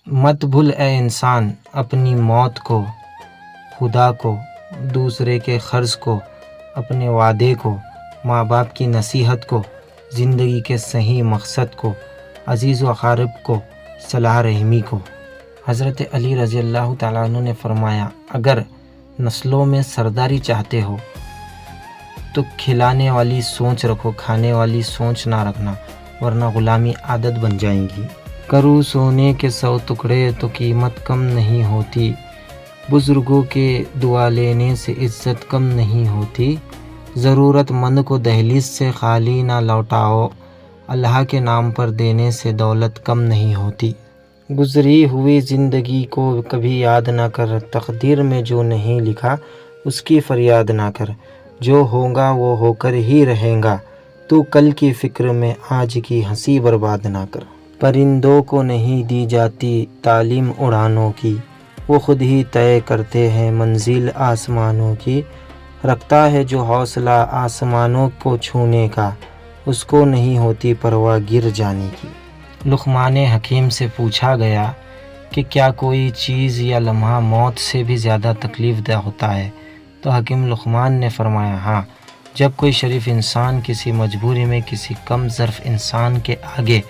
مت بھول اے انسان اپنی موت کو، خدا کو، دوسرے کے قرض کو، اپنے وعدے کو، ماں باپ کی نصیحت کو، زندگی کے صحیح مقصد کو، عزیز و اقارب کو، صلہ رحمی کو۔ حضرت علی رضی اللہ تعالیٰ عنہ نے فرمایا، اگر نسلوں میں سرداری چاہتے ہو تو کھلانے والی سوچ رکھو، کھانے والی سوچ نہ رکھنا، ورنہ غلامی عادت بن جائیں گی۔ کروں سونے کے 100 ٹکڑے تو قیمت کم نہیں ہوتی، بزرگوں کے دعا لینے سے عزت کم نہیں ہوتی، ضرورت مند کو دہلیز سے خالی نہ لوٹاؤ، اللہ کے نام پر دینے سے دولت کم نہیں ہوتی۔ گزری ہوئی زندگی کو کبھی یاد نہ کر، تقدیر میں جو نہیں لکھا اس کی فریاد نہ کر، جو ہوگا وہ ہو کر ہی رہے گا، تو کل کی فکر میں آج کی ہنسی برباد نہ کر۔ پرندوں کو نہیں دی جاتی تعلیم اڑانوں کی، وہ خود ہی طے کرتے ہیں منزل آسمانوں کی، رکھتا ہے جو حوصلہ آسمانوں کو چھونے کا، اس کو نہیں ہوتی پرواہ گر جانے کی۔ لقمان حکیم سے پوچھا گیا کہ کیا کوئی چیز یا لمحہ موت سے بھی زیادہ تکلیف دہ ہوتا ہے؟ تو حکیم لقمان نے فرمایا، ہاں، جب کوئی شریف انسان کسی مجبوری میں کسی کم ظرف انسان کے آگے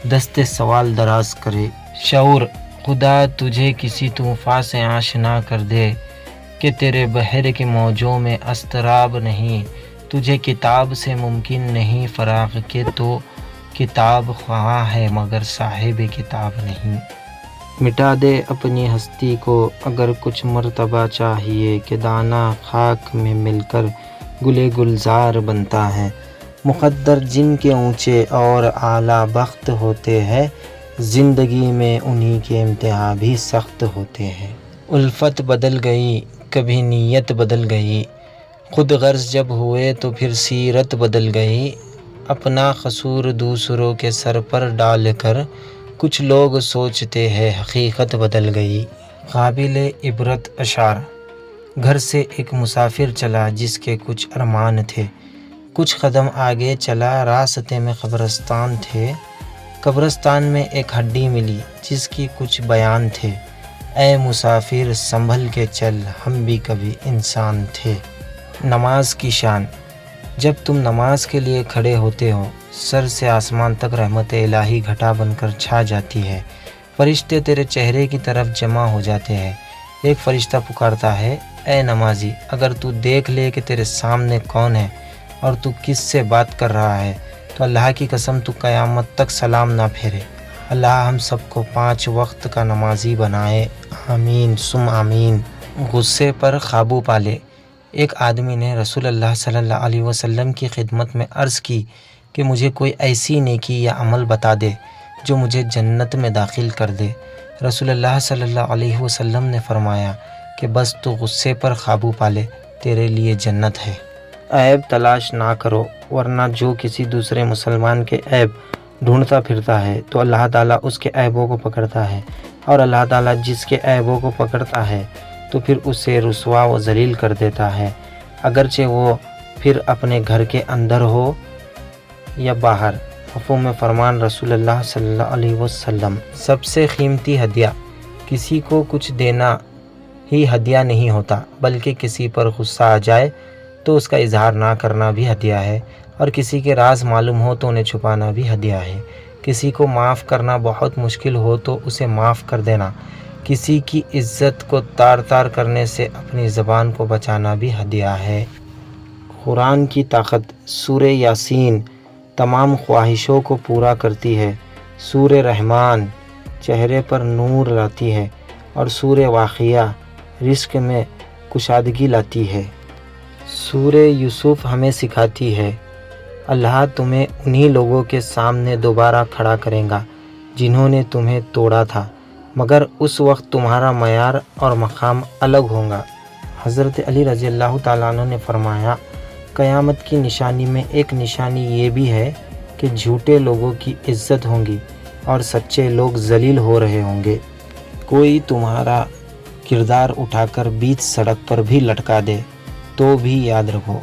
دست سوال دراز کرے۔ شعور، خدا تجھے کسی طوفان سے آشنا کر دے کہ تیرے بحر کے موجوں میں اضطراب نہیں، تجھے کتاب سے ممکن نہیں فراغ کہ تو کتاب خواہ ہے مگر صاحب کتاب نہیں۔ مٹا دے اپنی ہستی کو اگر کچھ مرتبہ چاہیے کہ دانہ خاک میں مل کر گلے گلزار بنتا ہے، مقدر جن کے اونچے اور اعلیٰ بخت ہوتے ہیں، زندگی میں انہی کے امتحان بھی سخت ہوتے ہیں۔ الفت بدل گئی، کبھی نیت بدل گئی، خود غرض جب ہوئے تو پھر سیرت بدل گئی، اپنا قصور دوسروں کے سر پر ڈال کر کچھ لوگ سوچتے ہیں حقیقت بدل گئی۔ قابل عبرت اشعار۔ گھر سے ایک مسافر چلا جس کے کچھ ارمان تھے، کچھ قدم آگے چلا راستے میں قبرستان تھے، قبرستان میں ایک ہڈی ملی جس کی کچھ بیان تھے، اے مسافر سنبھل کے چل ہم بھی کبھی انسان تھے۔ نماز کی شان۔ جب تم نماز کے لیے کھڑے ہوتے ہو، سر سے آسمان تک رحمت الہی گھٹا بن کر چھا جاتی ہے، فرشتے تیرے چہرے کی طرف جمع ہو جاتے ہیں۔ ایک فرشتہ پکارتا ہے، اے نمازی، اگر تو دیکھ لے کہ تیرے سامنے کون ہے اور تو کس سے بات کر رہا ہے تو اللہ کی قسم تو قیامت تک سلام نہ پھیرے۔ اللہ ہم سب کو 5 وقت کا نمازی بنائے، آمین ثم آمین۔ غصے پر قابو پالے۔ ایک آدمی نے رسول اللہ صلی اللہ علیہ وسلم کی خدمت میں عرض کی کہ مجھے کوئی ایسی نیکی یا عمل بتا دے جو مجھے جنت میں داخل کر دے۔ رسول اللہ صلی اللہ علیہ وسلم نے فرمایا کہ بس تو غصے پر قابو پالے، تیرے لیے جنت ہے۔ عیب تلاش نہ کرو، ورنہ جو کسی دوسرے مسلمان کے عیب ڈھونڈتا پھرتا ہے تو اللہ تعالیٰ اس کے عیبوں کو پکڑتا ہے، اور اللہ تعالیٰ جس کے عیبوں کو پکڑتا ہے تو پھر اسے رسوا و ذلیل کر دیتا ہے، اگرچہ وہ پھر اپنے گھر کے اندر ہو یا باہر۔ مفہوم فرمان رسول اللہ صلی اللہ علیہ وسلم۔ سب سے قیمتی ہدیہ۔ کسی کو کچھ دینا ہی ہدیہ نہیں ہوتا، بلکہ کسی پر غصہ آ جائے تو اس کا اظہار نہ کرنا بھی ہدیہ ہے، اور کسی کے راز معلوم ہو تو انہیں چھپانا بھی ہدیہ ہے۔ کسی کو معاف کرنا بہت مشکل ہو تو اسے معاف کر دینا، کسی کی عزت کو تار تار کرنے سے اپنی زبان کو بچانا بھی ہدیہ ہے۔ قرآن کی طاقت۔ سورہ یاسین تمام خواہشوں کو پورا کرتی ہے، سورہ رحمان چہرے پر نور لاتی ہے، اور سورہ واقعہ رزق میں کشادگی لاتی ہے۔ سورہ یوسف ہمیں سکھاتی ہے، اللہ تمہیں انہی لوگوں کے سامنے دوبارہ کھڑا کرے گا جنہوں نے تمہیں توڑا تھا، مگر اس وقت تمہارا معیار اور مقام الگ ہوگا۔ حضرت علی رضی اللہ تعالیٰ عنہ نے فرمایا، قیامت کی نشانی میں ایک نشانی یہ بھی ہے کہ جھوٹے لوگوں کی عزت ہوگی اور سچے لوگ ذلیل ہو رہے ہوں گے۔ کوئی تمہارا کردار اٹھا کر بیچ سڑک پر بھی لٹکا دے تو بھی یاد رکھو،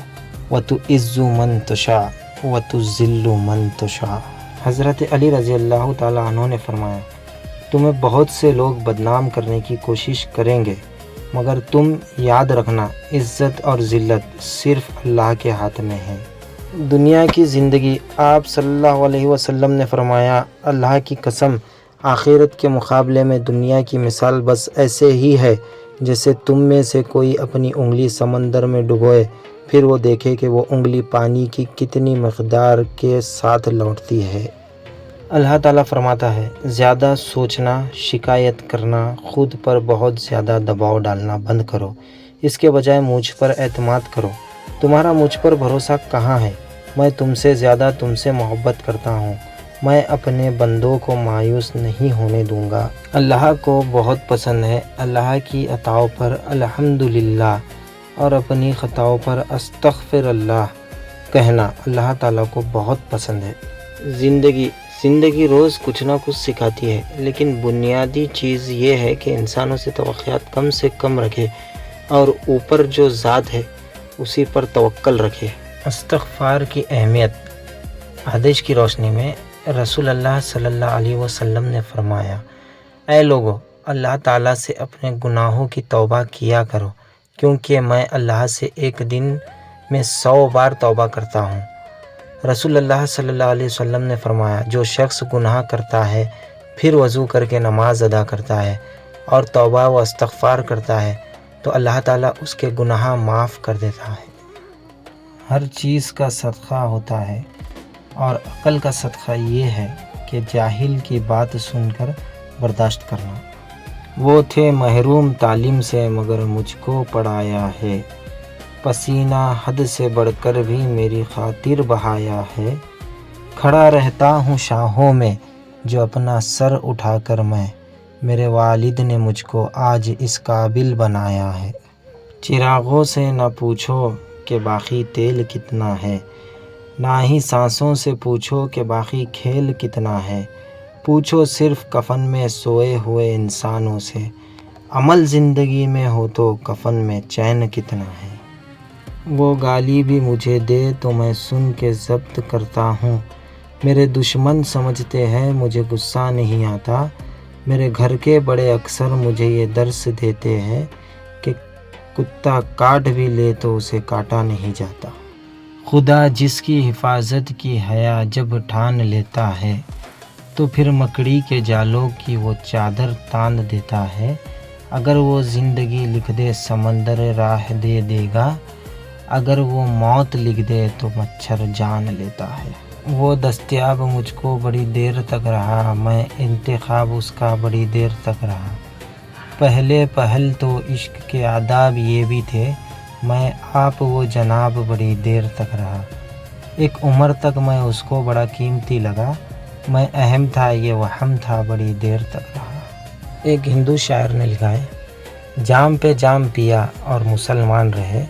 وَتُعِزُّ مَن تَشَاءُ وَتُذِلُّ مَن تَشَاءُ۔ حضرت علی رضی اللہ تعالیٰ عنہ نے فرمایا، تمہیں بہت سے لوگ بدنام کرنے کی کوشش کریں گے، مگر تم یاد رکھنا عزت اور ذلت صرف اللہ کے ہاتھ میں ہے۔ دنیا کی زندگی، آپ صلی اللہ علیہ وسلم نے فرمایا، اللہ کی قسم آخرت کے مقابلے میں دنیا کی مثال بس ایسے ہی ہے جیسے تم میں سے کوئی اپنی انگلی سمندر میں ڈبوئے، پھر وہ دیکھے کہ وہ انگلی پانی کی کتنی مقدار کے ساتھ لوٹتی ہے۔ اللہ تعالیٰ فرماتا ہے، زیادہ سوچنا، شکایت کرنا، خود پر بہت زیادہ دباؤ ڈالنا بند کرو، اس کے بجائے مجھ پر اعتماد کرو۔ تمہارا مجھ پر بھروسہ کہاں ہے؟ میں تم سے زیادہ تم سے محبت کرتا ہوں، میں اپنے بندوں کو مایوس نہیں ہونے دوں گا۔ اللہ کو بہت پسند ہے اللہ کی عطاؤں پر الحمدللہ اور اپنی خطاؤں پر استغفر اللہ کہنا اللہ تعالیٰ کو بہت پسند ہے۔ زندگی روز کچھ نہ کچھ سکھاتی ہے، لیکن بنیادی چیز یہ ہے کہ انسانوں سے توقعات کم سے کم رکھے اور اوپر جو ذات ہے اسی پر توکل رکھے۔ استغفار کی اہمیت۔ حدیث کی روشنی میں رسول اللہ صلی اللہ علیہ وسلم نے فرمایا، اے لوگو، اللہ تعالیٰ سے اپنے گناہوں کی توبہ کیا کرو، کیونکہ میں اللہ سے ایک دن میں 100 بار توبہ کرتا ہوں۔ رسول اللہ صلی اللہ علیہ وسلم نے فرمایا، جو شخص گناہ کرتا ہے پھر وضو کر کے نماز ادا کرتا ہے اور توبہ و استغفار کرتا ہے تو اللہ تعالیٰ اس کے گناہ معاف کر دیتا ہے۔ ہر چیز کا صدقہ ہوتا ہے اور عقل کا صدقہ یہ ہے کہ جاہل کی بات سن کر برداشت کرنا۔ وہ تھے محروم تعلیم سے مگر مجھ کو پڑھایا ہے، پسینہ حد سے بڑھ کر بھی میری خاطر بہایا ہے، کھڑا رہتا ہوں شاہوں میں جو اپنا سر اٹھا کر میں، میرے والد نے مجھ کو آج اس قابل بنایا ہے۔ چراغوں سے نہ پوچھو کہ باقی تیل کتنا ہے، نہ ہی سانسوں سے پوچھو کہ باقی کھیل کتنا ہے، پوچھو صرف کفن میں سوئے ہوئے انسانوں سے، عمل زندگی میں ہو تو کفن میں چین کتنا ہے۔ وہ گالی بھی مجھے دے تو میں سن کے ضبط کرتا ہوں، میرے دشمن سمجھتے ہیں مجھے غصہ نہیں آتا، میرے گھر کے بڑے اکثر مجھے یہ درس دیتے ہیں کہ کتا کاٹ بھی لے تو اسے کاٹا نہیں جاتا۔ خدا جس کی حفاظت کی حیا جب ٹھان لیتا ہے تو پھر مکڑی کے جالوں کی وہ چادر تان دیتا ہے، اگر وہ زندگی لکھ دے سمندر راہ دے دے گا، اگر وہ موت لکھ دے تو مچھر جان لیتا ہے۔ وہ دستیاب مجھ کو بڑی دیر تک رہا، میں انتخاب اس کا بڑی دیر تک رہا، پہل تو عشق کے آداب یہ بھی تھے، میں آپ وہ جناب بڑی دیر تک رہا، ایک عمر تک میں اس کو بڑا قیمتی لگا، میں اہم تھا یہ وہم تھا بڑی دیر تک رہا۔ ایک ہندو شاعر نے لکھا ہے، جام پہ جام پیا اور مسلمان رہے،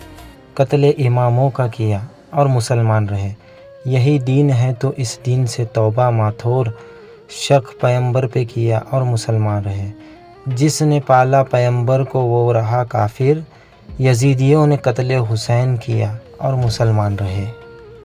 قتل اماموں کا کیا اور مسلمان رہے، یہی دین ہے تو اس دین سے توبہ ماتھور، شک پیمبر پہ کیا اور مسلمان رہے، جس نے پالا پیمبر کو وہ رہا کافر، یزیدیوں نے قتل حسین کیا اور مسلمان رہے۔